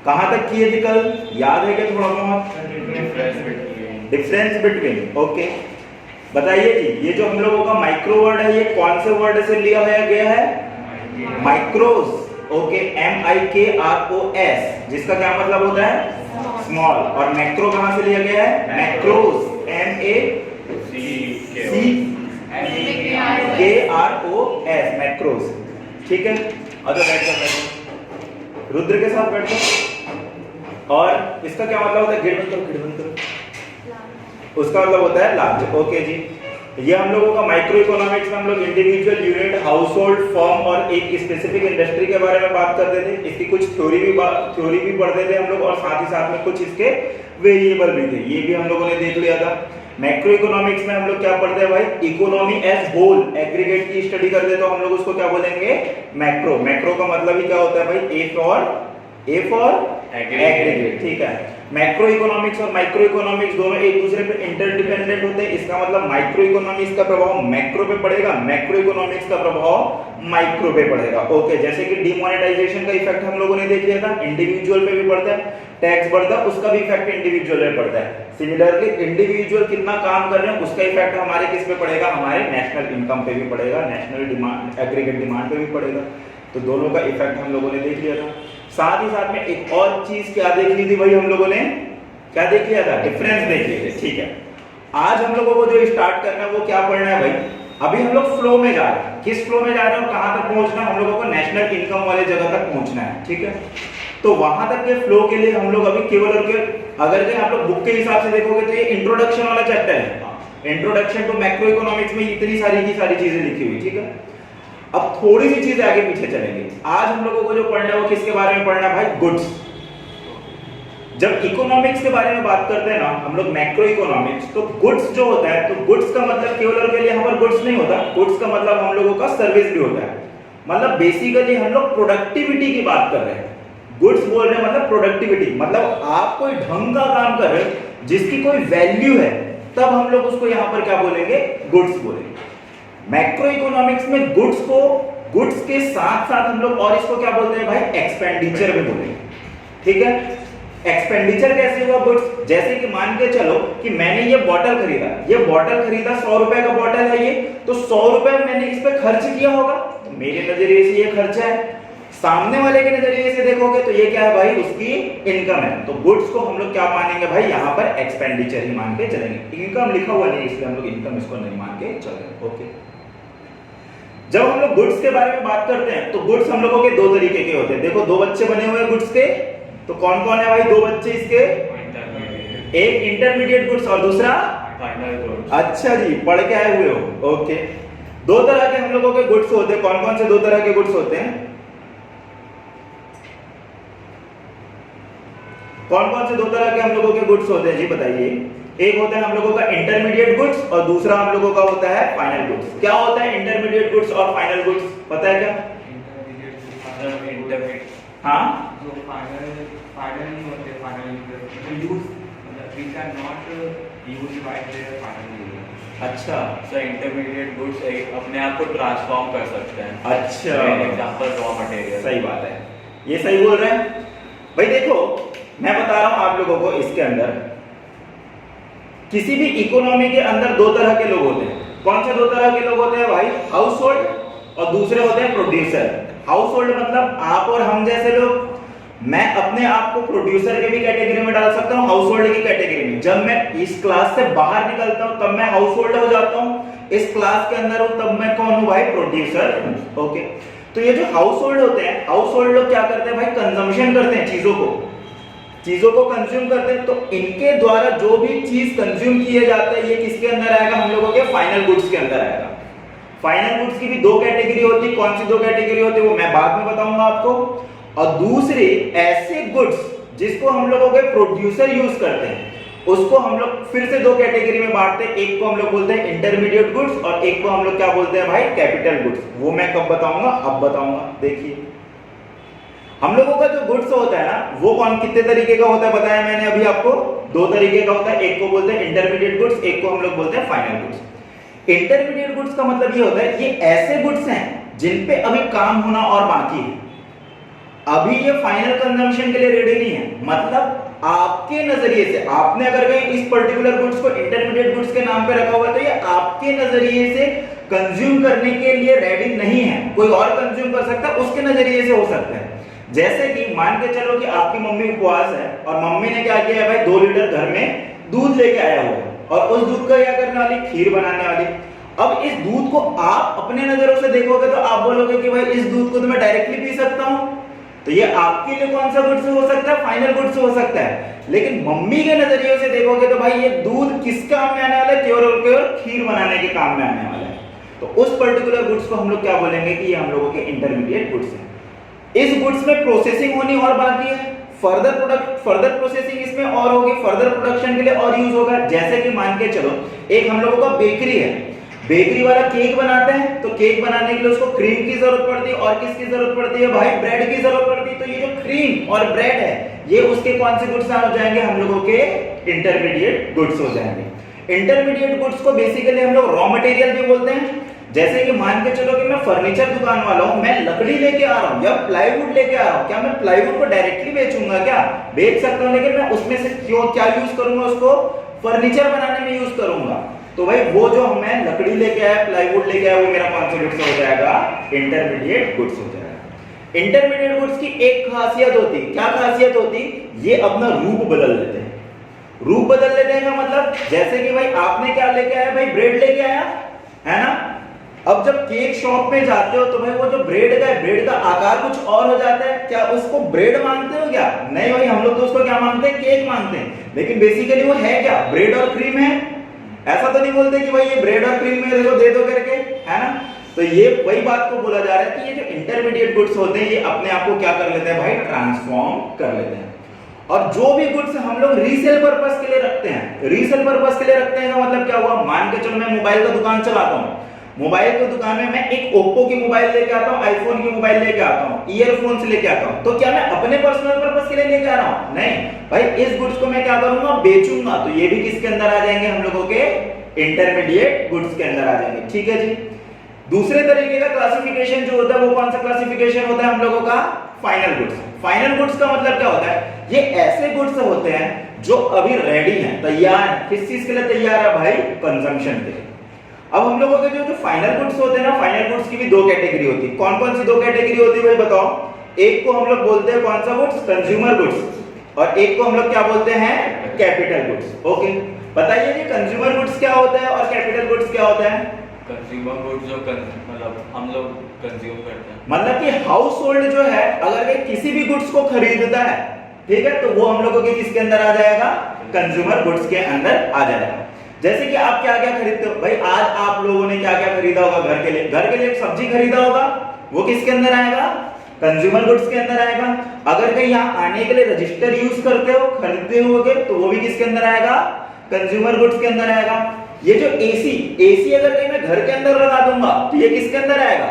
कहां तक किए थे कल, याद है क्या थोड़ा बहुत? Difference between, okay. बताइए जी, ये जो हम लोगों का माइक्रो वर्ड है, ये कौन से वर्ड से लिया गया है? माइक्रोस, ओके। MIKROS, जिसका क्या मतलब होता है? स्मॉल। और मैक्रो कहां से लिया गया है? Macros, MACKROS, macros. ठीक है, अच्छा बैठ जाओ, रुद्र के साथ बैठ जाओ। और इसका क्या मतलब होता है? गिर बंद करो। उसका मतलब होता है लार्ज, ओके जी। ये हम लोगों का माइक्रो इकोनॉमिक्स में हम लोग individual unit, house hold, firm और एक स्पेसिफिक इंडस्ट्री के बारे में बात करते थे। इसकी कुछ थ्योरी भी पढ़ते थे हम लोग, और साथ ही साथ में कुछ इसके वेरिएबल भी थे, ये भी हम लोगों ने देख लिया था। मैक्रो इकोनॉमिक्स में हम लोग क्या पढ़ते हैं भाई? इकोनॉमी एज होल, एग्रीगेट की स्टडी करते, तो हम लोग उसको क्या बोलेंगे? मैक्रो। मैक्रो का मतलब ही क्या होता है भाई? ए फॉर एग्रीगेट, ठीक है। मैक्रो इकोनॉमिक्स और माइक्रो इकोनॉमिक्स दोनों एक दूसरे पे इंटरडिपेंडेंट होते हैं। इसका मतलब माइक्रो इकोनॉमिक्स का प्रभाव मैक्रो पे पड़ेगा, मैक्रो इकोनॉमिक्स का प्रभाव माइक्रो पे पड़ेगा, ओके। जैसे कि डिमोनेटाइजेशन का इफेक्ट हम लोगों ने देख लिया था, इंडिविजुअल पे भी पड़ता है। टैक्स बढ़ता है, उसका भी इफेक्ट इंडिविजुअल पे पड़ता है। सिमिलरली इंडिविजुअल कितना काम कर रहे हैं, उसका इफेक्ट हमारे किस पे पड़ेगा? हमारे नेशनल इनकम पे भी पड़ेगा, नेशनल डिमांड, एग्रीगेट डिमांड पे भी पड़ेगा। तो दोनों का इफेक्ट हम लोगों ने देख लिया था। साथ ही साथ में एक और चीज क्या देख ली थी भाई हम लोगों ने? क्या देख लिया था? डिफरेंस देख लिए थे, ठीक है। आज हम लोगों को जो स्टार्ट करना है वो क्या पढ़ना है भाई? अभी हम लोग फ्लो में जा रहे हैं। किस फ्लो में जा रहे हैं और कहां तक पहुंचना है? हम लोगों को नेशनल इनकम वाले जगह तक पहुंचना है, ठीक है। तो वहां तक के फ्लो के लिए हम लोग अभी केवल और केवल, अगर के आप लोग बुक के हिसाब से देखोगे तो ये इंट्रोडक्शन वाला चैप्टर है। इंट्रोडक्शन टू मैक्रो इकोनॉमिक्स में इतनी सारी की सारी चीजें लिखी हुई, ठीक है। अब थोड़ी सी चीजें आगे पीछे चलेंगे। आज हम लोगों को जो पढ़ना है वो किसके बारे में पढ़ना है भाई? गुड्स। जब इकोनॉमिक्स के बारे में बात करते हैं ना हम लोग, मैक्रो इकोनॉमिक्स, तो गुड्स जो होता है, तो गुड्स का मतलब केवल और केवल यहाँ पर गुड्स नहीं होता। गुड्स का मतलब हम लोगों का सर्विस भी होता है। मतलब बेसिकली हम लोग प्रोडक्टिविटी की बात कर रहे हैं। गुड्स बोल रहे हैं मतलब प्रोडक्टिविटी, मतलब आप कोई ढंग का काम कर रहे हो जिसकी कोई वैल्यू है, तब हम लोग उसको यहाँ पर क्या बोलेंगे? गुड्स बोलेंगे। मैक्रो इकोनॉमिक्स में गुड्स के साथ साथ हम लोग और इसको क्या बोलते हैं भाई? एक्सपेंडिचर भी बोलेंगे, ठीक है। एक्सपेंडिचर कैसे हुआ गुड्स? जैसे कि मान के चलो कि मैंने ये बॉटल खरीदा, 100 रुपए का बॉटल है ये, तो 100 रुपए मैंने इस पे खर्च किया होगा, तो मेरे नजरिए से ये खर्चा है। सामने वाले के नजरिए से देखोगे तो ये क्या है भाई? उसकी इनकम है। तो गुड्स को हम लोग क्या मानेंगे भाई? यहाँ पर एक्सपेंडिचर ही मान के चलेंगे। इनकम लिखा हुआ नहीं इसलिए हम लोग इनकम इसको नहीं मान के चलेंगे, ओके। जब हम लोग गुड्स के बारे में बात करते हैं तो गुड्स हम लोगों के दो तरीके के होते हैं। देखो दो बच्चे बने हुए हैं गुड्स के, तो कौन कौन है भाई दो बच्चे इसके? एक इंटरमीडिएट गुड्स और दूसरा फाइनल गुड्स। अच्छा जी, पढ़ के आए हुए हो, ओके। दो तरह के हम लोगों के गुड्स होते हैं। कौन कौन से दो तरह के गुड्स होते हैं? कौन कौन से दो तरह के हम लोगों के गुड्स होते हैं जी बताइए। एक होता है हम लोगों का इंटरमीडिएट गुड्स और दूसरा हम लोगों का होता है फाइनल गुड्स। क्या होता है इंटरमीडिएट गुड्स और फाइनल गुड्स, पता है क्या? इंटरमीडिएट हाँ, जो फाइनल नहीं होते, final use we can not use by their final use. अच्छा, सर इंटरमीडिएट गुड्स अपने आप को ट्रांसफॉर्म कर सकते हैं। अच्छा, एग्जांपल रॉ मटेरियल। सही बात है, ये सही बोल रहे हैं भाई। देखो मैं बता रहा हूं आप लोगों को, इसके अंदर किसी भी इकोनॉमी के अंदर दो तरह के लोग होते हैं। कौन से दो तरह के लोग होते हैं भाई? हाउस होल्ड और दूसरे होते हैं प्रोड्यूसर। हाउस होल्ड मतलब आप और हम जैसे लोग। मैं अपने आप को प्रोड्यूसर के भी कैटेगरी में डाल सकता हूं, हाउस होल्ड की कैटेगरी में। जब मैं इस क्लास से बाहर निकलता हूं तब मैं हाउस होल्ड हो जाता हूं, इस क्लास के अंदर हूं तब मैं कौन हूं भाई? Producer, okay. तो ये जो हाउस होल्ड होते हैं, हाउस होल्ड लोग क्या करते हैं भाई? कंजम्पशन करते हैं, चीजों को कंज्यूम करते हैं। तो इनके द्वारा जो भी चीज कंज्यूम किए जाते हैं ये किसके अंदर आएगा? हम लोगों के फाइनल गुड्स के अंदर आएगा। फाइनल गुड्स की भी दो कैटेगरी होती है। कौन सी दो कैटेगरी होती है वो मैं बाद में बताऊंगा आपको। और दूसरे ऐसे गुड्स जिसको हम लोगों के प्रोड्यूसर यूज करते हैं, उसको हम लोग फिर से दो कैटेगरी में बांटते हैं। एक को हम लोग बोलते हैं इंटरमीडिएट गुड्स और एक को हम लोग क्या बोलते हैं भाई? Capital goods. वो मैं कब बताऊंगा? अब बताऊंगा। देखिए हम लोगों का जो गुड्स होता है ना, वो कौन कितने तरीके का होता है बताया मैंने अभी आपको? दो तरीके का होता है। एक को बोलते हैं इंटरमीडिएट गुड्स, एक को हम लोग बोलते हैं फाइनल गुड्स। इंटरमीडिएट गुड्स का मतलब ये होता है ये ऐसे गुड्स हैं जिन पे अभी काम होना और बाकी है। अभी ये फाइनल कंजम्पशन के लिए रेडी नहीं है, मतलब आपके नजरिए से आपने अगर कहीं इस पर्टिकुलर गुड्स को इंटरमीडिएट गुड्स के नाम पे रखा हुआ है तो ये आपके नजरिए से कंज्यूम करने के लिए रेडी नहीं है, कोई और कंज्यूम कर सकता है, उसके नजरिए से हो सकता है। जैसे कि मान के चलो कि आपकी मम्मी उपवास है और मम्मी ने क्या किया है भाई, 2 लीटर घर में दूध लेके आया हुआ है और उस दूध का क्या करने वाली, खीर बनाने वाली। अब इस दूध को आप अपने नजरों से देखोगे तो आप बोलोगे कि भाई इस दूध को तो मैं डायरेक्टली पी सकता हूं, तो ये आपके लिए कौन सा गुड्स हो सकता है, फाइनल गुड्स हो सकता है। लेकिन मम्मी के नजरिए से देखोगे तो भाई ये दूध किस काम में आने वाला है, प्योर और प्योर खीर बनाने के काम में आने वाला है। तो उस पर्टिकुलर गुड्स को हम लोग क्या बोलेंगे कि ये हम लोगों के इंटरमीडिएट गुड्स हैं। इस गुड्स में प्रोसेसिंग होनी और बाकी है, फर्दर प्रोसेसिंग इसमें और होगी, फर्दर प्रोडक्शन के लिए और यूज होगा। जैसे कि मान के चलो एक हम लोगों का बेकरी है, बेकरी वाला केक बनाते हैं तो केक बनाने के लिए उसको क्रीम की जरूरत पड़ती है और किसकी जरूरत पड़ती है भाई, ब्रेड की जरूरत पड़ती है। तो ये जो क्रीम और ब्रेड है ये उसके कौन से गुड्स हो जाएंगे, हम लोगों के इंटरमीडिएट गुड्स हो जाएंगे। इंटरमीडिएट गुड्स को बेसिकली हम लोग रॉ मटेरियल भी बोलते हैं। जैसे कि मान के चलो कि मैं फर्नीचर दुकान वाला हूं, मैं लकड़ी लेके आ रहा हूं या प्लाईवुड लेके आ रहा हूं, क्या मैं प्लाईवुड को डायरेक्टली बेचूंगा, क्या बेच सकता हूं, लेकिन मैं उसमें से क्या यूज करूंगा, उसको फर्नीचर बनाने में यूज करूंगा। तो भाई वो जो मैं लकड़ी लेके आया, प्लाईवुड लेके आया, वो मेरा कौन सा गुड्स हो जाएगा, इंटरमीडिएट गुड्स हो जाएगा। इंटरमीडिएट गुड्स की एक खासियत होती, क्या खासियत होती, ये अपना रूप बदल लेते हैं। रूप बदल लेते हैं का मतलब जैसे कि भाई आपने क्या लेके आया, भाई ब्रेड लेके आया है ना। अब जब केक शॉप पे जाते हो तो भाई वो जो ब्रेड का है, ब्रेड का आकार कुछ और हो जाता है, क्या उसको ब्रेड मांगते हो क्या, नहीं भाई हम लोग तो उसको क्या मांगते हैं, केक मांगते हैं। लेकिन बेसिकली वो है क्या, ब्रेड और क्रीम है। ऐसा तो नहीं बोलते कि भाई ये ब्रेड और क्रीम में देखो दे दो करके, है ना। तो ये वही बात को बोला जा रहा है कि ये जो इंटरमीडिएट गुड्स होते हैं ये अपने आप को क्या कर लेते हैं भाई, ट्रांसफॉर्म कर लेते हैं। और जो भी गुड्स हम लोग रीसेल पर्पस के लिए रखते हैं, रीसेल पर्पस के लिए रखते हैं का मतलब क्या हुआ, मान के चलो मैं मोबाइल का दुकान चलाता हूं, मोबाइल की दुकान में मैं एक ओप्पो की मोबाइल लेके आता हूं, आईफोन की मोबाइल लेके आता हूं, ईयरफोन्स लेके आता हूं, तो क्या मैं अपने पर्सनल पर्पस के लिए लेके आ रहा हूं, नहीं भाई इस गुड्स को मैं क्या करूंगा, बेचूंगा। तो ये भी किसके अंदर आ जाएंगे, हम लोगों के इंटरमीडिएट गुड्स के अंदर आ जाएंगे, ठीक है जी। दूसरे तरीके का क्लासिफिकेशन जो होता है वो कौन सा क्लासिफिकेशन होता है हम लोगों का, फाइनल गुड्स। फाइनल गुड्स का मतलब क्या होता है, ये ऐसे गुड्स होते हैं जो अभी रेडी हैं, तैयार हैं, किस चीज के लिए तैयार है भाई, कंजम्पशन के लिए। अब हम लोगों के जो फाइनल गुड्स होते हैं ना, फाइनल गुड्स की भी 2 कैटेगरी होती है। कौन कौन सी 2 कैटेगरी होती है भाई बताओ। एक को हम लोग बोलते हैं कौन सा गुड्स, कंज्यूमर गुड्स, और एक को हम लोग क्या बोलते हैं, कैपिटल गुड्स। ओके बताइए जी कंज्यूमर गुड्स क्या होता है और कैपिटल गुड्स क्या होता है। कंज्यूमर गुड्स जो मतलब हम लोग कंज्यूम करते हैं, मतलब कि हाउस होल्ड जो है अगर ये किसी भी गुड्स को खरीदता है, ठीक है, तो वो हम लोगों के किसके अंदर आ जाएगा, कंज्यूमर गुड्स के अंदर आ जाएगा। जैसे कि आप क्या क्या खरीदते हो भाई, आज आप लोगों ने क्या क्या खरीदा होगा घर के लिए, घर के लिए सब्जी खरीदा होगा, वो किसके अंदर आएगा, कंज्यूमर गुड्स के अंदर आएगा। अगर कहीं यहाँ आने के लिए रजिस्टर यूज करते हो, खरीदते होगे, तो वो भी किसके अंदर आएगा, कंज्यूमर गुड्स के अंदर आएगा। ये जो एसी अगर कहीं मैं घर के अंदर लगा दूंगा तो ये किसके अंदर आएगा,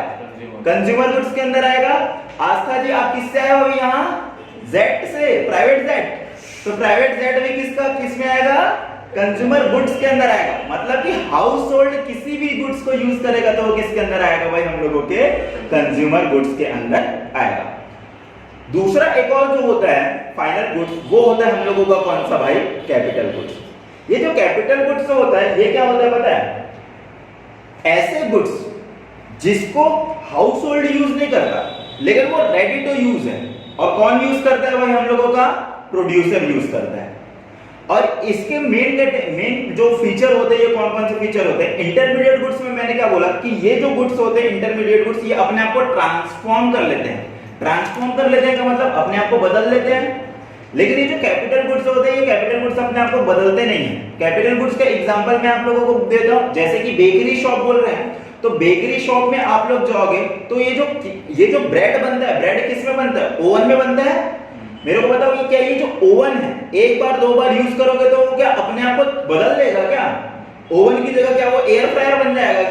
कंज्यूमर गुड्स के अंदर आएगा। आस्था जी आप किससे आए हो यहाँ, जेट से, प्राइवेट जेट, तो प्राइवेट जेट भी किसका किस में आएगा, कंज्यूमर गुड्स के अंदर आएगा। मतलब कि हाउस होल्ड किसी भी गुड्स को यूज करेगा तो वो किसके अंदर आएगा भाई, हम लोगों के कंज्यूमर गुड्स के अंदर आएगा। दूसरा एक और जो होता है फाइनल गुड्स, वो होता है हम लोगों का कौन सा भाई, कैपिटल गुड्स। ये जो कैपिटल गुड्स होता है ये क्या होता है पता है, ऐसे गुड्स जिसको हाउस होल्ड यूज नहीं करता लेकिन वो रेडी टू यूज है, और कौन यूज करता है भाई, हम लोगों का प्रोड्यूसर यूज करता है। और इसके मेन जो फीचर होते हैं, ये कौन कौन से फीचर होते हैं इंटरमीडिएट गुड्स में, मैंने क्या बोला कि ये जो गुड्स होते हैं इंटरमीडिएट गुड्स, ये अपने आप को ट्रांसफॉर्म कर लेते हैं। ट्रांसफॉर्म कर लेते हैं का मतलब अपने आप को बदल लेते हैं। लेकिन ये जो कैपिटल गुड्स होते हैं, ये कैपिटल गुड्स अपने आप को बदलते नहीं है। कैपिटल गुड्स का एग्जांपल मैं आप लोगों को देता हूं, जैसे कि बेकरी शॉप बोल रहे हैं, तो बेकरी शॉप में आप लोग जाओगे तो ये जो ब्रेड बनता है, ब्रेड किस में बनता है, ओवन में बनता है। मेरे को बताओ ये क्या, ये जो ओवन है एक बार 2 बार यूज करोगे तो वो क्या अपने आप को बदल लेगा क्या, ओवन की जगह क्या वो एयर फ्रायर बन जाएगा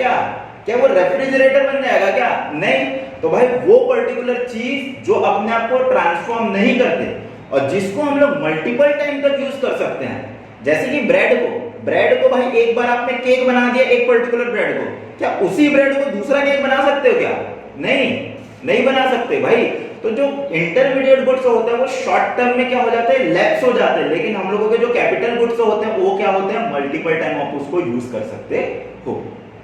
क्या वो रेफ्रिजरेटर बन जाएगा क्या, नहीं। तो भाई वो पर्टिकुलर चीज जो अपने आप को ट्रांसफॉर्म नहीं करते और जिसको हम लोग मल्टीपल टाइम तक यूज कर सकते हैं, जैसे कि ब्रेड को भाई एक बार आपने केक बना दिया एक पर्टिकुलर ब्रेड को, क्या उसी ब्रेड को दूसरा केक बना सकते हो क्या, नहीं बना सकते भाई। तो जो इंटरमीडिएट गुड्स होते हैं वो शॉर्ट टर्म में क्या हो जाते हैं, लैप्स हो जाते हैं, लेकिन हम लोगों के जो कैपिटल गुड्स होते हैं वो क्या होते हैं, मल्टीपल टाइम आप उसको यूज कर सकते हो।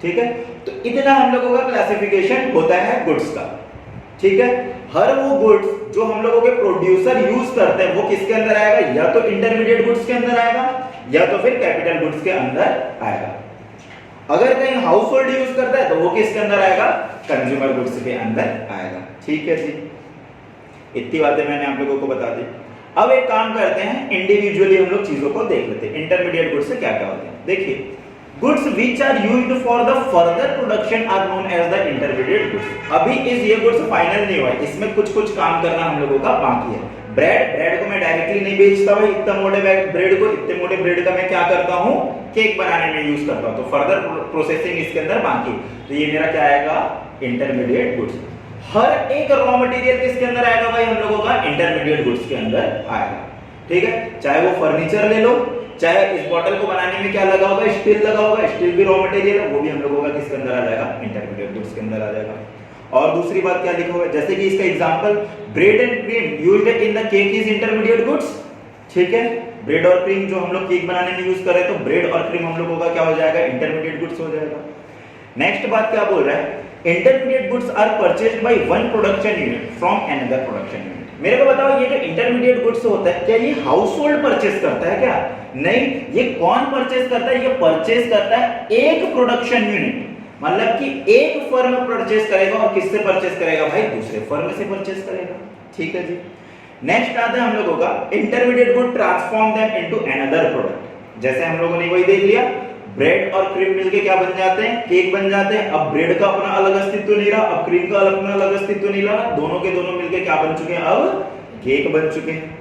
ठीक है, तो इतना हम लोगों का क्लासिफिकेशन होता है गुड्स का। ठीक है, हर वो गुड्स जो हम लोगों के प्रोड्यूसर यूज करते हैं वो किसके अंदर आएगा, या तो इंटरमीडिएट गुड्स के अंदर आएगा या तो फिर कैपिटल गुड्स के अंदर आएगा। अगर कहीं हाउस होल्ड यूज करता है तो वो किसके अंदर आएगा, कंज्यूमर गुड्स के अंदर आएगा। ठीक है जी, इतनी बातें मैंने आप लोगों को बता दी। अब एक काम करते हैं, इंडिविजुअली हम लोग चीजों को देख लेते हैं। इंटरमीडिएट गुड्स से क्या क्या होते हैं, देखिए goods which are used for the further production are known as the intermediate goods. अभी ये गुड्स फाइनल नहीं हुआ है, इसमें कुछ कुछ काम करना हम लोगों का बाकी है। ब्रेड को मैं डायरेक्टली नहीं बेचता हूं, इतना मोटे ब्रेड को, इतने मोटे ब्रेड का मैं क्या करता हूं, केक बनाने में यूज करता हूं, तो फर्दर प्रोसेसिंग इसके अंदर बाकी, तो ये मेरा क्या आएगा, इंटरमीडिएट गुड्स। हर एक रॉ मटेरियल किसके अंदर आएगा भाई, हम लोगों का इंटरमीडिएट गुड्स के अंदर आएगा। ठीक है, चाहे वो फर्नीचर ले लो, चाहे इस बॉटल को बनाने में क्या लगा होगा, स्टील लगा होगा, स्टील भी रॉ मटेरियल है, वो भी हम लोगों का किसके अंदर आ जाएगा, इंटरमीडिएट गुड्स के अंदर आ जाएगा। और दूसरी बात क्या लिखा हुआ है, जैसे कि इसका example bread and cream used in the cake is intermediate goods. ठीक है, ब्रेड और क्रीम जो हम लोग केक बनाने में यूज कर रहे हैं, तो ब्रेड और क्रीम हम लोगों का क्या हो जाएगा, इंटरमीडिएट गुड्स हो जाएगा। नेक्स्ट बात क्या बोल रहा है, intermediate goods are purchased by one production unit from another production unit. मेरे को बताओ, ये जो इंटरमीडिएट गुड्स होता है, क्या ये हाउस होल्ड परचेज करता है क्या, नहीं, ये कौन परचेज करता है, ये परचेज करता है एक प्रोडक्शन यूनिट, मतलब कि एक फर्म परचेज करेगा, और किससे परचेज करेगा भाई, दूसरे फर्म से परचेज करेगा। ठीक है जी, नेक्स्ट आता है हम लोगों का intermediate good transform them into another product. जैसे हम लोगों ने वही देख लिया, ब्रेड और क्रीम मिलके क्या बन जाते हैं, केक बन जाते हैं। अब ब्रेड का अपना अलग अस्तित्व नहीं रहा, अब क्रीम का अपना अलग अस्तित्व नहीं रहा, दोनों के दोनों मिलके क्या बन चुके हैं, अब केक बन चुके हैं।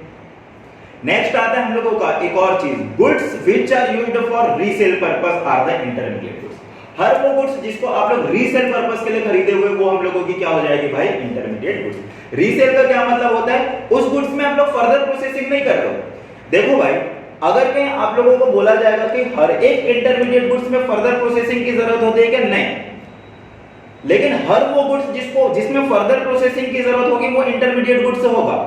नेक्स्ट आता है हम लोगों का एक और चीज, goods which are used for resale purpose are the intermediate goods. हर वो गुड्स जिसको आप लोग रीसेल पर्पस के लिए खरीदे हुए, वो हम लोगों की क्या हो जाएगी भाई, इंटरमीडिएट गुड्स। रीसेल का क्या मतलब होता है, उस गुड्स में आप लोग फर्दर प्रोसेसिंग नहीं कर रहे हो। देखो भाई, अगर कहीं आप लोगों को बोला जाएगा कि हर एक इंटरमीडिएट गुड्स में फर्दर प्रोसेसिंग की जरूरत होती है क्या, नहीं, लेकिन हर वो गुड्स जिसमें फर्दर प्रोसेसिंग की जरूरत होगी वो इंटरमीडिएट गुड्स होगा।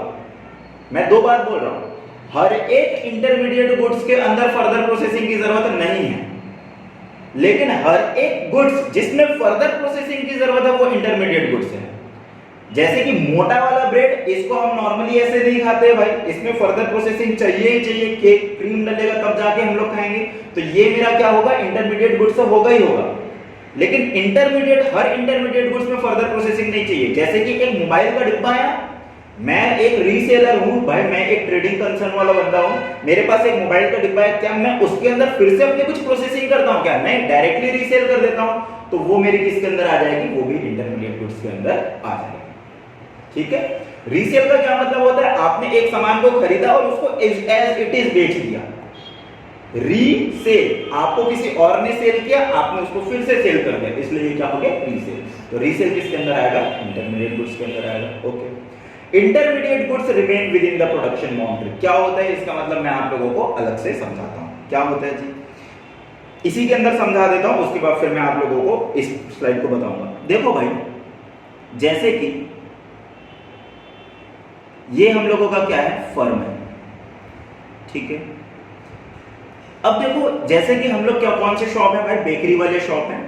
मैं दो बात बोल रहा हूं, हर एक इंटरमीडिएट गुड्स के अंदर फर्दर प्रोसेसिंग की जरूरत नहीं है, लेकिन हर एक गुड्स जिसमें फर्दर प्रोसेसिंग की जरूरत है वो इंटरमीडिएट गुड्स है। जैसे कि मोटा वाला ब्रेड, इसको हम नॉर्मली ऐसे नहीं खाते भाई, इसमें फर्दर प्रोसेसिंग चाहिए ही चाहिए, केक क्रीम डलेगा तब जाके हम लोग खाएंगे, तो ये मेरा क्या होगा, इंटरमीडिएट गुड्स होगा ही होगा। लेकिन हर इंटरमीडिएट गुड्स में फर्दर प्रोसेसिंग नहीं चाहिए। जैसे कि एक मोबाइल का डिब्बा है, मैं एक रीसेलर हूं भाई, मैं एक ट्रेडिंग कंसर्न वाला बंदा हूं, मेरे पास एक मोबाइल का डिब्बा है, क्या मैं उसके अंदर फिर से अपनी कुछ प्रोसेसिंग करता हूं क्या, नहीं, डायरेक्टली रीसेल कर देता हूं, तो वो मेरी किसके अंदर आ जाएगी, वो भी इंटरमीडिएट गुड्स के अंदर आ जाएगी। ठीक है, रीसेल का क्या मतलब होता है, आपने एक सामान को खरीदा और उसको एज इट इज बेच दिया। रीसेल, आपको किसी और ने सेल किया, आपने उसको फिर से सेल कर दिया, इसलिए ये क्या हो गया, रीसेल। तो रीसेल किसके अंदर आएगा, इंटरमीडिएट गुड्स के अंदर आएगा। Okay, intermediate goods remain with in the production boundary. क्या होता है इसका मतलब, मैं आप लोगों को अलग से समझाता हूं क्या होता है जी, इसी के अंदर समझा देता हूं, उसके बाद फिर मैं आप लोगों को इस स्लाइड को बताऊंगा। देखो भाई, जैसे कि ये हम लोगों का क्या है, फर्म है। ठीक है, अब देखो, जैसे कि हम लोग क्या, कौन से शॉप है भाई, बेकरी वाले शॉप है।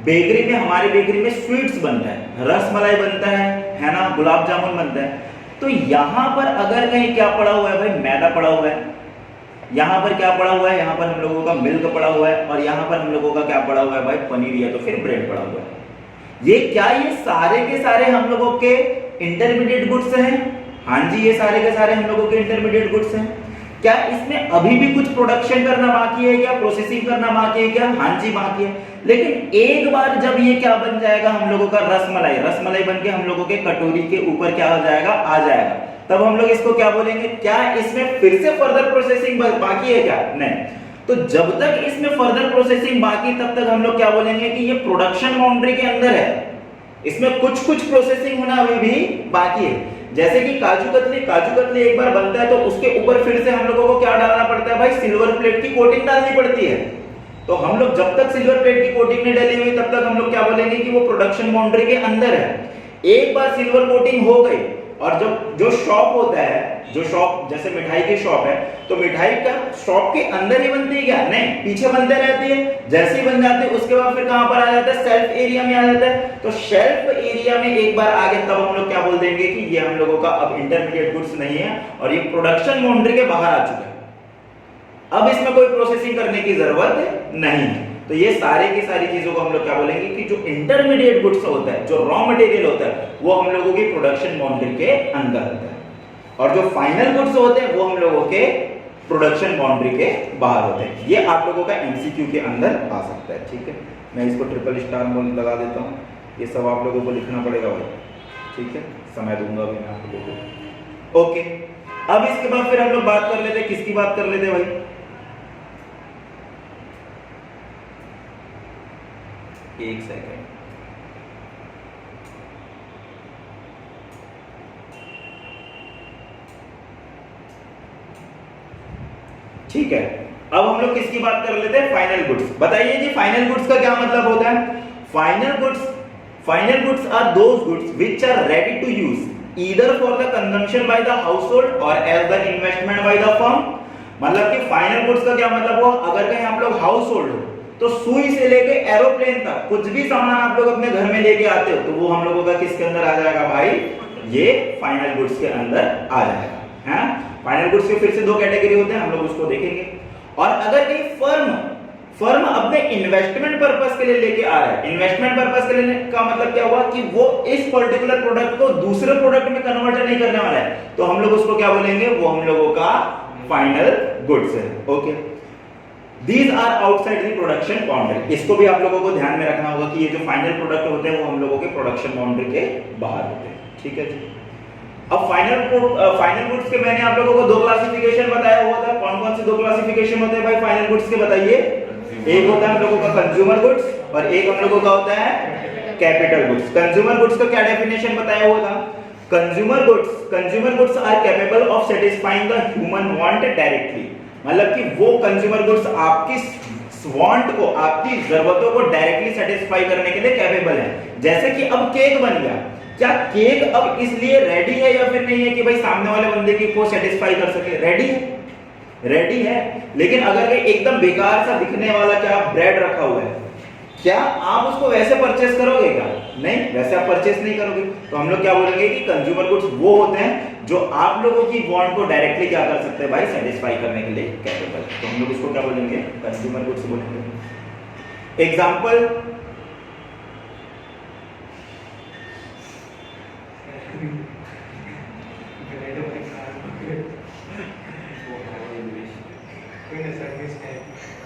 बेकरी में, हमारे बेकरी में स्वीट्स बनता है, रसमलाई बनता है ना, गुलाब जामुन बनता है। तो यहां पर अगर कहीं क्या पड़ा हुआ है भाई, मैदा पड़ा हुआ है, यहां पर क्या पड़ा हुआ है, यहां पर हम लोगों का मिल्क पड़ा हुआ है, और यहां पर हम लोगों का क्या पड़ा हुआ है भाई, पनीर, या तो फिर ब्रेड पड़ा हुआ है। ये क्या, ये सारे के सारे हम लोगों के इंटरमीडिएट गुड्स हैं। हाँ जी, ये सारे के सारे हम लोगों के इंटरमीडिएट गुड्स हैं। क्या इसमें अभी भी कुछ प्रोडक्शन करना बाकी है क्या, प्रोसेसिंग करना बाकी है क्या, हाँ जी बाकी है। लेकिन एक बार जब ये क्या बन जाएगा, हम लोगों का रसमलाई बन के हम लोगों के कटोरी के ऊपर क्या हो जाएगा, आ जाएगा, तब हम लोग इसको क्या बोलेंगे, क्या इसमें फिर से फर्दर प्रोसेसिंग बाकी है क्या, नहीं। तो जब तक इसमें फर्दर प्रोसेसिंग बाकी, तब तक हम लोग क्या बोलेंगे कि ये प्रोडक्शन बाउंड्री के अंदर है, इसमें कुछ प्रोसेसिंग होना अभी भी बाकी है। जैसे कि काजू कतली एक बार बनता है तो उसके ऊपर फिर से हम लोगों को क्या डालना पड़ता है भाई, सिल्वर प्लेट की कोटिंग डालनी पड़ती है। तो हम लोग जब तक सिल्वर प्लेट की कोटिंग नहीं डाली हुई, तब तक हम लोग क्या बोलेंगे कि वो प्रोडक्शन बाउंड्री के अंदर है। एक बार सिल्वर कोटिंग हो गई, और जो शॉप होता है, जो शॉप जैसे मिठाई की शॉप है, तो मिठाई का शॉप के अंदर ही बनती है क्या? नहीं, पीछे बनते रहती है। जैसे ही बन जाते हैं उसके बाद फिर कहां पर आ जाता है? सेल्फ एरिया में आ जाता है। तो सेल्फ एरिया में एक बार आ गए तब हम लोग क्या बोल देंगे कि ये हम लोगों का अब इंटरमीडिएट गुड्स नहीं है और ये प्रोडक्शन बाउंड्री के बाहर आ चुका है। अब इसमें कोई प्रोसेसिंग करने की जरूरत नहीं है। तो ये सारे की सारी चीजों को हम लोग क्या बोलेंगे कि जो इंटरमीडिएट गुड्स होता है, जो रॉ मटेरियल होता है, वो हम लोगों की प्रोडक्शन बाउंड्री के अंदर होता है, और जो फाइनल गुड्स होते हैं वो हम लोगों के प्रोडक्शन बाउंड्री के बाहर होते हैं। ये आप लोगों का एमसीक्यू के अंदर आ सकता है। ठीक है, मैं इसको ट्रिपल स्टार लगा देता हूँ। ये सब आप लोगों को लिखना पड़ेगा भाई। ठीक है, समय दूंगा भी मैं आप लोगों को। ओके, अब इसके बाद फिर हम लोग बात कर लेते, किसकी बात कर लेते भाई? एक सेकेंड, ठीक है। अब हम लोग किसकी बात कर लेते हैं? Final goods. बताइए जी, फाइनल गुड्स का क्या मतलब होता है? Final goods are those goods which are ready to use either for the consumption by the household और as the investment by the firm. मतलब कि फाइनल गुड्स का क्या मतलब हुआ? अगर कहीं आप लोग हाउस होल्ड हो तो सुई से लेके एरोप्लेन तक कुछ भी सामान आप लोग अपने घर में लेके आते हो तो वो हम लोगों का किसके अंदर आ जाएगा भाई? ये फाइनल गुड्स के अंदर आ जाएगा। हैं? फाइनल गुड्स के फिर से दो कैटेगरी होते हैं, हम लोग उसको देखेंगे। और अगर कहीं फर्म अपने इन्वेस्टमेंट पर्पस के लिए लेके आ रहा है, इन्वेस्टमेंट पर्पस के लिए का मतलब क्या हुआ कि वो इस पर्टिकुलर प्रोडक्ट को दूसरे प्रोडक्ट में कन्वर्ट नहीं करने वाला है, तो हम लोग उसको क्या बोलेंगे? वो हम लोगों का फाइनल गुड्स है। Okay, These are outside the production boundary. इसको भी आप लोगों को ध्यान में रखना होगा कि ये जो फाइनल प्रोडक्ट होते हैं वो हम लोगों के प्रोडक्शन बाउंड्री के बाहर होते हैं। ठीक है जी। अब फाइनल गुड्स के मैंने आप लोगों को दो क्लासिफिकेशन बताया हुआ था। कौन कौन से दो क्लासिफिकेशन होते हैं भाई फाइनल गुड्स के? बताइए। एक होता है हम लोगों का कंज्यूमर गुड्स और एक हम लोगों का होता है कैपिटल गुड्स। कंज्यूमर गुड्स का क्या डेफिनेशन बताया हुआ था? Consumer goods are capable of satisfying the human want directly. मतलब कि वो कंज्यूमर गुड्स आपकी वांट को, आपकी जरूरतों को डायरेक्टली सेटिस्फाई करने के लिए कैपेबल है। जैसे कि अब केक बन गया, क्या केक अब इसलिए रेडी है या फिर नहीं है कि भाई सामने वाले बंदे की को सेटिस्फाई कर सके? रेडी है। लेकिन अगर एकदम बेकार सा दिखने वाला क्या ब्रेड रखा हुआ है, क्या आप उसको वैसे परचेस करोगे क्या? नहीं, वैसे आप परचेस नहीं करोगे। तो हम लोग क्या बोलेंगे कि कंज्यूमर गुड्स वो होते हैं जो आप लोगों की वांट को डायरेक्टली क्या कर सकते हैं भाई? सेटिस्फाई करने के लिए कैपेबल। तो हम लोग इसको क्या बोलेंगे? कंज्यूमर गुड्स बोलेंगे। एग्जांपल,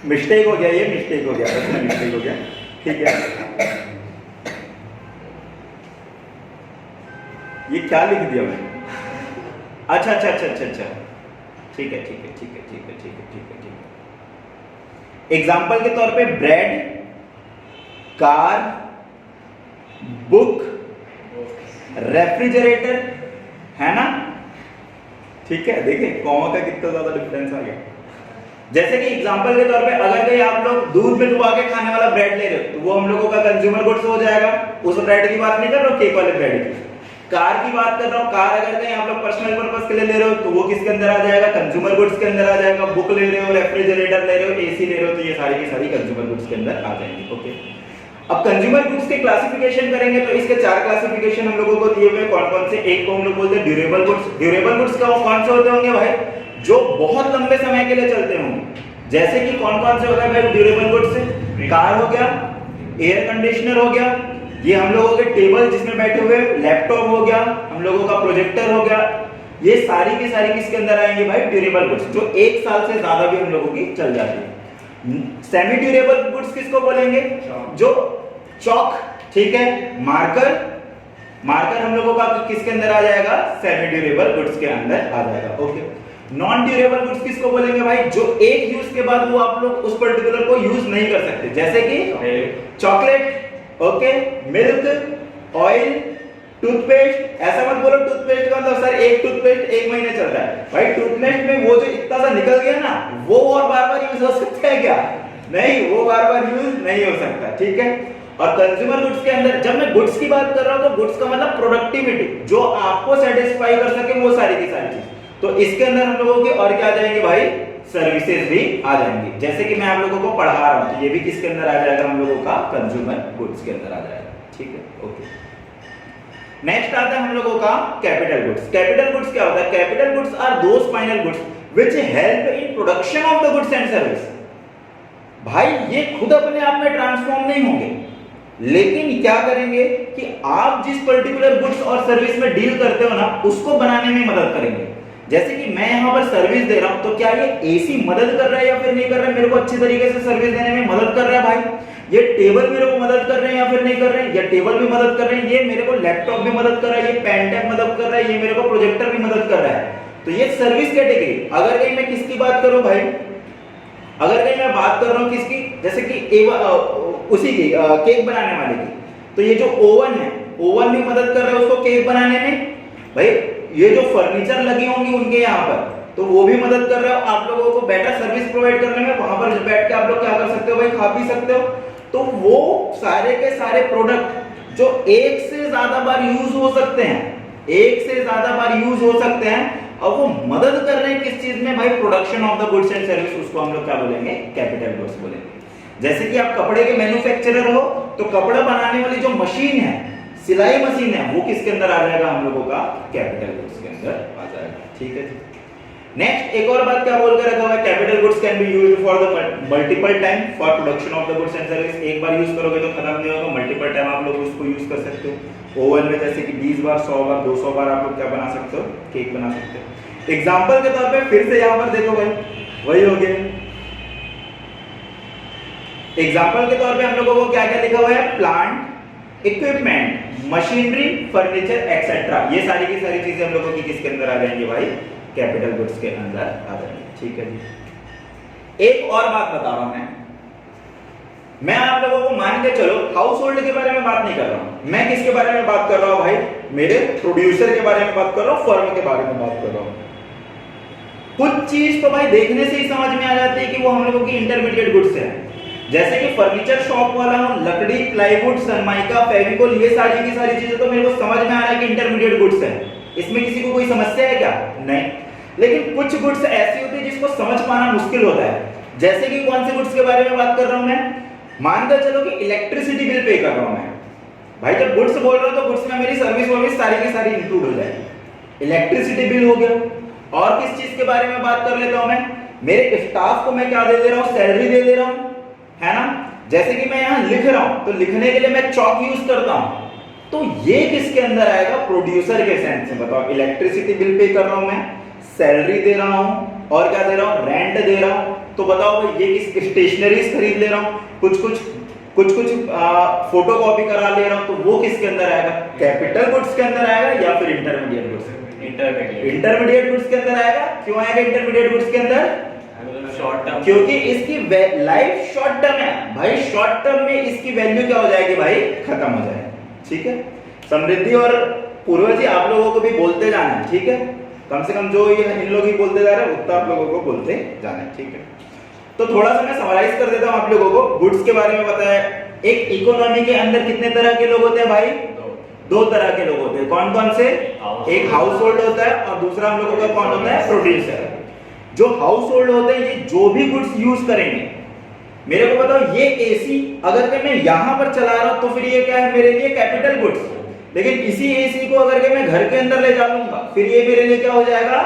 मिस्टेक हो गया, ये मिस्टेक हो गया। ठीक है, ये क्या लिख दिया मैंने? अच्छा। ठीक है। एग्जाम्पल के तौर पे ब्रेड, कार, बुक, रेफ्रिजरेटर, है ना? ठीक है, देखिए कॉमा का कितना ज्यादा डिफरेंस आ गया। जैसे कि एग्जांपल के तौर पे अगर कहीं आप लोग दूध में डुबा के खाने वाला ब्रेड ले रहे हो तो वो हम लोगों का कंज्यूमर गुड्स हो जाएगा। उस ब्रेड की बात नहीं कर रहा हूं, केक वाले ब्रेड की। कार की बात कर रहा हूं, कार अगर कहीं आप लोग पर्सनल पर्पस के लिए ले रहे हो तो वो किसके अंदर आ जाएगा? कंज्यूमर गुड्स के अंदर आ जाएगा। बुक ले रहे हो, रेफ्रिजरेटर ले रहे हो, एसी ले रहे हो, तो ये सारी की सारी कंज्यूमर गुड्स के अंदर आ जाएंगे। ओके, अब कंज्यूमर गुड्स के क्लासिफिकेशन करेंगे तो इसके चार क्लासिफिकेशन हम लोगों को दिए हुए। कौन कौन से? एक को हम लोग बोलते हैं ड्यूरेबल गुड्स। ड्यूरेबल गुड्स का वो कौन से होते होंगे भाई? जो बहुत लंबे समय के लिए चलते होंगे। जैसे कि कौन कौन से हो गए भाई ड्यूरेबल गुड्स? कार हो गया, एयर कंडीशनर हो गया, ये हम लोगों के टेबल जिसमें बैठे हुए, लैपटॉप हो गया, हम लोगों का प्रोजेक्टर हो गया। ये सारी की सारी किसके अंदर आएंगे भाई? ड्यूरेबल गुड्स, जो एक साल से ज्यादा भी हम लोगों की चल जाती है। सेमी ड्यूरेबल गुड्स किसको बोलेंगे? जो चौक, ठीक है, मार्कर हम लोगों का किसके अंदर आ जाएगा? सेमी ड्यूरेबल गुड्स के अंदर आ जाएगा। ओके, नॉन ड्यूरेबल गुड्स किसको बोलेंगे भाई? जो एक यूज के बाद वो आप लोग उस पर्टिकुलर को यूज नहीं कर सकते। जैसे कि chocolate, okay, milk, oil, toothpaste. ऐसा मत बोलो टूथपेस्ट का मतलब सर एक टूथपेस्ट एक महीने चलता है। भाई टूथपेस्ट में वो जो इतना सा निकल गया ना, वो और बार बार यूज हो सकता है क्या? नहीं, वो बार बार यूज नहीं हो सकता। ठीक है, और कंज्यूमर गुड्स के अंदर जब मैं गुड्स की बात कर रहा हूं तो गुड्स का मतलब प्रोडक्टिविटी, जो आपको सेटिस्फाई कर सके वो सारी की सारी चीज। तो इसके अंदर हम लोगों के और क्या आ जाएंगे भाई, सर्विसेज भी आ जाएंगी। जैसे कि मैं आप लोगों को पढ़ा रहा हूं तो ये भी किसके अंदर आ जाएगा, हम लोगों का कंज्यूमर गुड्स के अंदर आ जाएगा। ठीक है, ओके। नेक्स्ट आता है हम लोगों का कैपिटल गुड्स। कैपिटल गुड्स क्या होता है? Capital goods are those final goods which help in production of the goods and service. भाई ये खुद अपने आप में ट्रांसफॉर्म नहीं होंगे, लेकिन क्या करेंगे कि आप जिस पर्टिकुलर गुड्स और सर्विस में डील करते हो ना, उसको बनाने में मदद करेंगे। जैसे कि मैं यहां पर सर्विस दे रहा हूं, तो क्या ये एसी मदद कर रहा है या फिर नहीं कर रहा है, मेरे को अच्छी तरीके से सर्विस देने में मदद कर रहा है भाई। ये टेबल मेरे को मदद कर रहे हैं या फिर नहीं कर रहे हैं, या टेबल भी मदद कर रहे हैं, ये मेरे को लैपटॉप भी मदद कर रहा है, ये पेन टैब मदद कर रहा है, ये मेरे को प्रोजेक्टर भी मदद कर रहा है। तो ये सर्विस कैटेगरी। अगर कहीं मैं किसकी बात करूं भाई, अगर कहीं मैं बात कर रहा हूं किसकी, जैसे कि उसी की केक बनाने वाले की, तो ये जो ओवन है, ओवन भी मदद कर रहा है उसको केक बनाने में भाई। ये जो फर्नीचर लगी होंगी उनके यहाँ पर, तो वो भी मदद कर रहा है आप लोगों को बेटर सर्विस प्रोवाइड करने में। वहां पर बैठ के आप लोग क्या कर सकते हो भाई, खा पी सकते हो। तो वो सारे के सारे प्रोडक्ट जो एक से ज्यादा बार यूज हो सकते हैं, एक से ज्यादा बार यूज हो सकते हैं, और वो मदद कर रहे हैं किस चीज में भाई, production of the goods and service, उसको हम लोग क्या बोलेंगे, कैपिटल गुड्स बोलेंगे। जैसे कि आप कपड़े के मैन्युफैक्चरर हो, तो कपड़ा बनाने वाली जो मशीन है, सिलाई मशीन है, वो किसके अंदर आ जाएगा, हम लोगों का कैपिटल गुड्स के अंदर आ जाएगा। ठीक है जी। नेक्स्ट एक और बात क्या बोल कर रखा हुआ है, capital goods can be used for the multiple time for production of the goods and service. एक बार यूज करोगे तो खत्म नहीं होगा, मल्टीपल टाइम आप लोग उसको यूज कर सकते हो। ओवन में जैसे कि 20 बार, 100 बार, 200 बार आप लोग क्या बना सकते हो, केक बना सकते हो। एग्जांपल के तौर पे फिर से यहां पर देखो भाई, वही हो गया। एग्जांपल के तौर पे हम लोगों को क्या क्या लिखा हुआ है, plant, equipment, machinery, furniture etcetera. ये सारी की सारी चीजें हम लोगों की किसके अंदर आ जाएंगी भाई, कैपिटल गुड्स के अंदर आ जाएंगे। ठीक है जी। एक और बात बता रहा हूं मैं आप लोगों को, मान के चलो हाउस होल्ड के बारे में बात नहीं कर रहा हूं मैं, किसके बारे में बात कर रहा हूं भाई, मेरे प्रोड्यूसर के बारे में बात कर रहा हूं, फर्म के बारे में बात कर रहा हूं। कुछ चीज तो भाई देखने से ही समझ में आ जाती है कि वो हम लोगों की इंटरमीडिएट गुड्स है। जैसे कि फर्नीचर शॉप वाला हूं, लकड़ी, प्लाईवुड, सनमाइका, फेविकोल, ये सारी की सारी चीजें तो मेरे को समझ में आ रहा है कि इंटरमीडिएट गुड्स है। इसमें किसी को कोई समस्या है क्या? नहीं। लेकिन कुछ गुड्स ऐसी होती है जिसको समझ पाना मुश्किल होता है। जैसे कि कौन से गुड्स के बारे में बात कर रहा हूं मैं, मानकर चलो कि इलेक्ट्रिसिटी बिल पे कर रहा हूं मैं भाई। जब गुड्स बोल रहा हूं तो गुड्स में मेरी सर्विस वर्विस सारी की सारी इंक्लूड हो जाएगी। इलेक्ट्रिसिटी बिल हो गया। और किस चीज के बारे में बात कर लेता हूं मैं, मेरे स्टाफ को मैं क्या दे रहा हूं, सैलरी दे रहा हूं, है ना। जैसे कि मैं यहां लिख रहा हूं, तो लिखने के लिए मैं चौक यूज करता हूं, तो ये किसके अंदर आएगा, प्रोड्यूसर के सेंस में। बताओ, इलेक्ट्रिसिटी बिल पे कर रहा हूं मैं, सैलरी दे रहा हूं, और क्या दे रहा हूं, रेंट दे रहा हूं। तो बताओ भाई, ये किस स्टेशनरीज खरीद ले रहा हूं, कुछ फोटो कॉपी करा ले रहा हूं, तो वो किसके अंदर आएगा, कैपिटल गुड्स के अंदर आएगा या फिर इंटरमीडिएट गुड्स? इंटरमीडिएट गुड्स के अंदर आएगा। क्यों आएगा इंटरमीडिएट गुड्स के अंदर? शॉर्ट टर्म, क्योंकि इसकी लाइफ शॉर्ट टर्म है भाई। शॉर्ट टर्म में इसकी वैल्यू क्या हो जाएगी भाई, खत्म हो जाएगी। ठीक है। समृद्धि और पूर्वज जी आप लोगों को भी बोलते जाना है, ठीक है। कम से कम जो ये इन लोग ही बोलते जा रहे हैं उतना आप लोगों को बोलते जाना है, ठीक है। तो थोड़ा सा मैं समराइज कर देता हूं आप लोगों को। गुड्स के बारे में बताया, एक इकोनॉमी के अंदर कितने तरह के लोग होते हैं भाई, दो तरह के लोग होते हैं। कौन कौन से? एक हाउस होल्ड होता है और दूसरा हम लोगों का कौन होता है, प्रोड्यूसर। जो हाउस होल्ड होते हैं ये जो भी गुड्स यूज करेंगे, मेरे को बताओ, ये एसी अगर मैं यहां पर चला रहा हूं तो फिर ये क्या है मेरे लिए, कैपिटल गुड्स। लेकिन इसी एसी को अगर मैं घर के अंदर ले जाऊंगा, फिर ये मेरे लिए क्या हो जाएगा,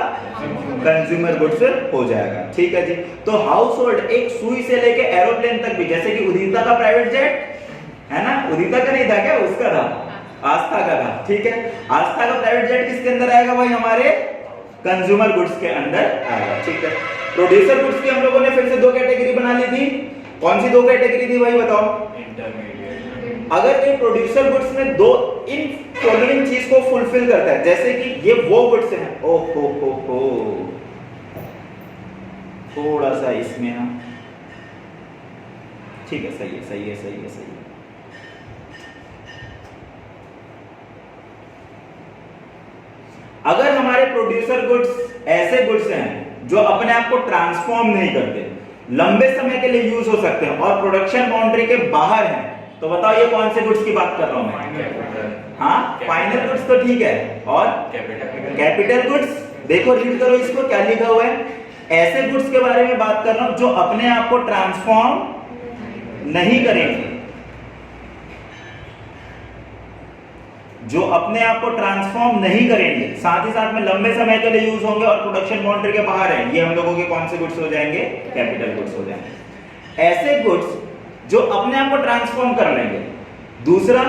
कंज्यूमर गुड्स हो जाएगा। ठीक है जी। तो हाउस होल्ड एक सुई से लेके एरोप्लेन तक भी, जैसे कि उदिता का प्राइवेट जेट है ना, उदिता का नहीं था क्या, उसका था, आस्था का था। ठीक है। आस्था का प्राइवेट जेट किसके अंदर आएगा भाई, हमारे कंज्यूमर गुड्स के अंदर आएगा। ठीक है। प्रोड्यूसर गुड्स की हम लोगों ने फिर से दो कैटेगरी बना ली थी। कौन सी दो कैटेगरी थी भाई बताओ? इंटरमीडिएट। अगर ये प्रोड्यूसर गुड्स में दो इन फॉलोइंग चीज को फुलफिल करता है, जैसे कि ये वो गुड्स हैं, ओ हो थोड़ा सा इसमें ना, ठीक है, सही है, सही है, सही है, सही है। अगर हमारे प्रोड्यूसर गुड्स ऐसे गुड्स हैं जो अपने आप को ट्रांसफॉर्म नहीं करते, लंबे समय के लिए यूज हो सकते हैं और प्रोडक्शन बाउंड्री के बाहर हैं, तो बताओ ये कौन से गुड्स की बात कर रहा हूं मैं? कैपिटल, हाँ, फाइनल गुड्स तो ठीक है, और कैपिटल, कैपिटल गुड्स देखो, रीड करो इसको, क्या लिखा हुआ है? ऐसे गुड्स के बारे में बात कर रहा हूं जो अपने आप को ट्रांसफॉर्म नहीं करेंगे, जो अपने आप को ट्रांसफॉर्म नहीं करेंगे, साथ ही साथ में लंबे समय के लिए यूज होंगे और प्रोडक्शन बाउंड्री के बाहर है, ये हम लोगों के कौन से गुड्स हो जाएंगे? कैपिटल गुड्स हो जाएंगे। ऐसे गुड्स जो अपने आप को ट्रांसफॉर्म कर लेंगे, दूसरा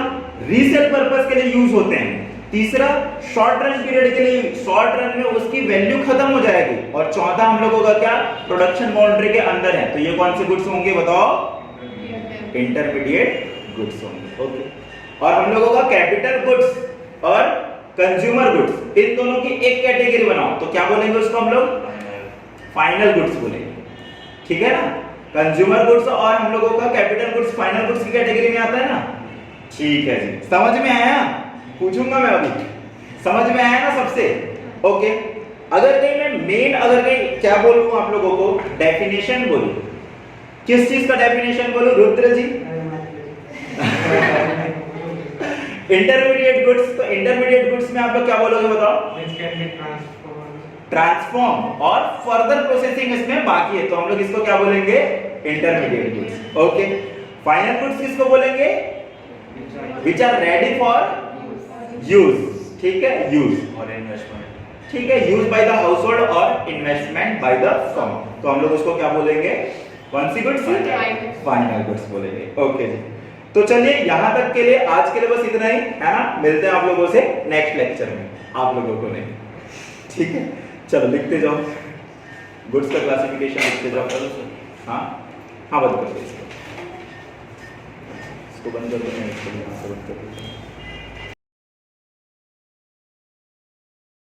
रीसेल पर्पस के लिए यूज होते हैं, तीसरा शॉर्ट रन पीरियड के लिए, शॉर्ट रन में उसकी वैल्यू खत्म हो जाएगी, और चौथा हम लोगों का क्या? प्रोडक्शन बाउंड्री के अंदर है। तो ये कौन से गुड्स होंगे बताओ? इंटरमीडिएट गुड्स होंगे। ओके, और हम लोगों का कैपिटल गुड्स और कंज्यूमर गुड्स, इन दोनों की एक कैटेगरी बनाओ, तो क्या बोलेंगे उसको हम लोग? फाइनल गुड्स बोलेंगे, ठीक है ना? कंज्यूमर गुड्स और हम लोगों का कैपिटल गुड्स फाइनल गुड्स की कैटेगरी में आता है ना? ठीक है जी, समझ में आया? पूछूंगा मैं अभी, समझ में आया ना सबसे? ओके, अगर कहीं मैं मेन, अगर कहीं क्या बोलूं आप लोगों को, डेफिनेशन बोलूं, किस चीज का डेफिनेशन बोलूं रुद्र जी? इंटरमीडिएट गुड्स, तो इंटरमीडिएट गुड्स में आप लोग क्या बोलोगे बताओ? ट्रांसफॉर्म, और फर्दर प्रोसेसिंग इसमें बाकी है, तो हम लोग इसको क्या बोलेंगे? Intermediate goods. Okay, final goods किसको बोलेंगे? Which are ready for use, ठीक है, यूज और इन्वेस्टमेंट, ठीक है, यूज बाय द हाउसहोल्ड और इन्वेस्टमेंट बाय द फर्म, तो हम लोग उसको क्या बोलेंगे? कौन सी गुड्स? फाइनल गुड्स बोलेंगे। ओके जी, तो चलिए यहां तक के लिए, आज के लिए बस इतना ही है ना, मिलते हैं आप लोगों से नेक्स्ट लेक्चर में, आप लोगों को नहीं, ठीक है? चलो लिखते जाओ, गुड्स का क्लासिफिकेशन लिखते जाओ। हाँ हाँ, बंद कर दो इसको, बंद कर दो, मैं इसको यहाँ से बंद कर देता हूँ।